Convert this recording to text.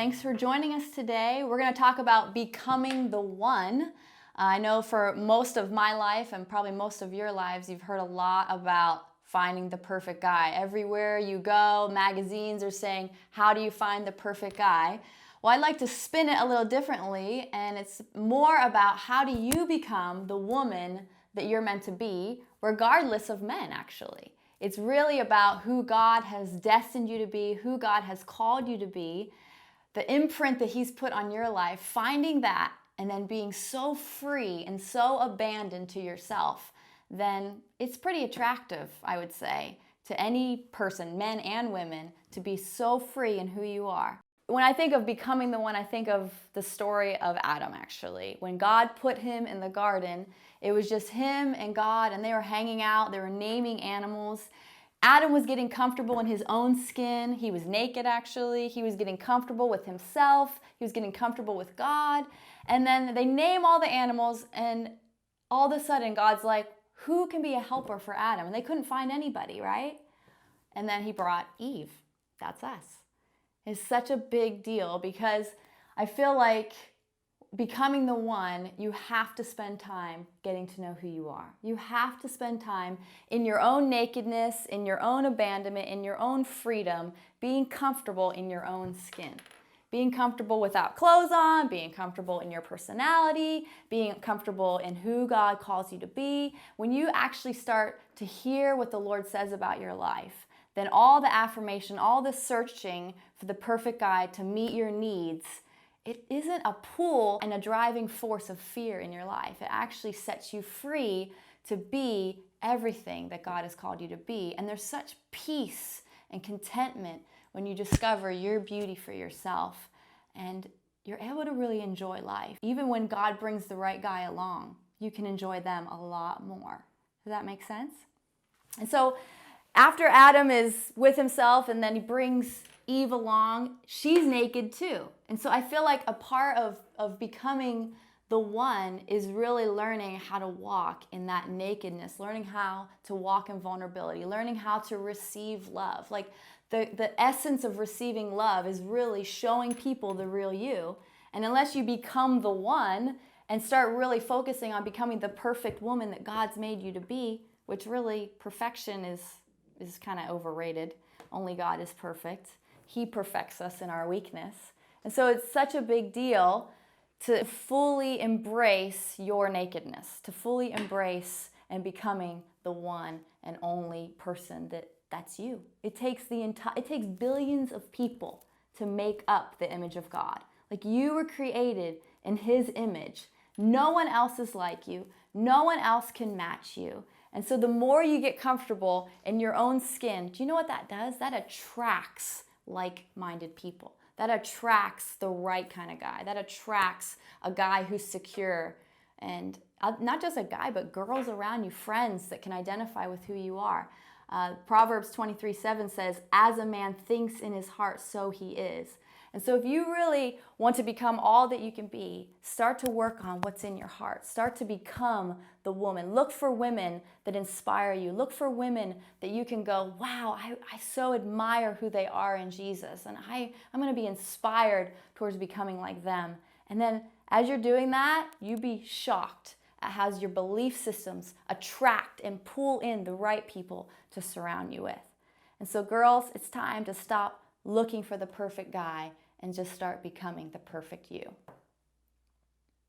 Thanks for joining us today. We're going to talk about becoming the one. I know for most of my life and probably most of your lives, you've heard a lot about finding the perfect guy. Everywhere you go, magazines are saying, how do you find the perfect guy? Well, I'd like to spin it a little differently, and it's more about how do you become the woman that you're meant to be, regardless of men, actually. It's really about who God has destined you to be, who God has called you to be, the imprint that He's put on your life, finding that, and then being so free and so abandoned to yourself, then it's pretty attractive, I would say, to any person, men and women, to be so free in who you are. When I think of becoming the one, I think of the story of Adam, actually. When God put him in the garden, it was just him and God, and they were hanging out, they were naming animals. Adam was getting comfortable in his own skin. He was naked, actually. He was getting comfortable with himself. He was getting comfortable with God. And then they name all the animals, and all of a sudden, God's like, who can be a helper for Adam? And they couldn't find anybody, right? And then He brought Eve. That's us. It's such a big deal because I feel like becoming the one, you have to spend time getting to know who you are. You have to spend time in your own nakedness, in your own abandonment, in your own freedom, being comfortable in your own skin. Being comfortable without clothes on, being comfortable in your personality, being comfortable in who God calls you to be. When you actually start to hear what the Lord says about your life, then all the affirmation, all the searching for the perfect guy to meet your needs, it isn't a pull and a driving force of fear in your life. It actually sets you free to be everything that God has called you to be. And there's such peace and contentment when you discover your beauty for yourself, and you're able to really enjoy life. Even when God brings the right guy along, you can enjoy them a lot more. Does that make sense? And so after Adam is with himself and then he brings Eve along, she's naked too. And so I feel like a part of becoming the one is really learning how to walk in that nakedness, learning how to walk in vulnerability, learning how to receive love. Like the essence of receiving love is really showing people the real you. And unless you become the one and start really focusing on becoming the perfect woman that God's made you to be, which really perfection is kind of overrated. Only God is perfect. He perfects us in our weakness. And so it's such a big deal to fully embrace your nakedness, to fully embrace and becoming the one and only person that's you. It takes billions of people to make up the image of God. Like, you were created in His image. No one else is like you. No one else can match you. And so the more you get comfortable in your own skin, do you know what that does? That attracts like-minded people. That attracts the right kind of guy. That attracts a guy who's secure. And not just a guy, but girls around you, friends that can identify with who you are. Proverbs 23:7 says, as a man thinks in his heart, so he is. And so if you really want to become all that you can be, start to work on what's in your heart. Start to become the woman. Look for women that inspire you. Look for women that you can go, wow, I so admire who they are in Jesus. And I'm going to be inspired towards becoming like them. And then as you're doing that, you be shocked at how your belief systems attract and pull in the right people to surround you with. And so girls, it's time to stop looking for the perfect guy and just start becoming the perfect you.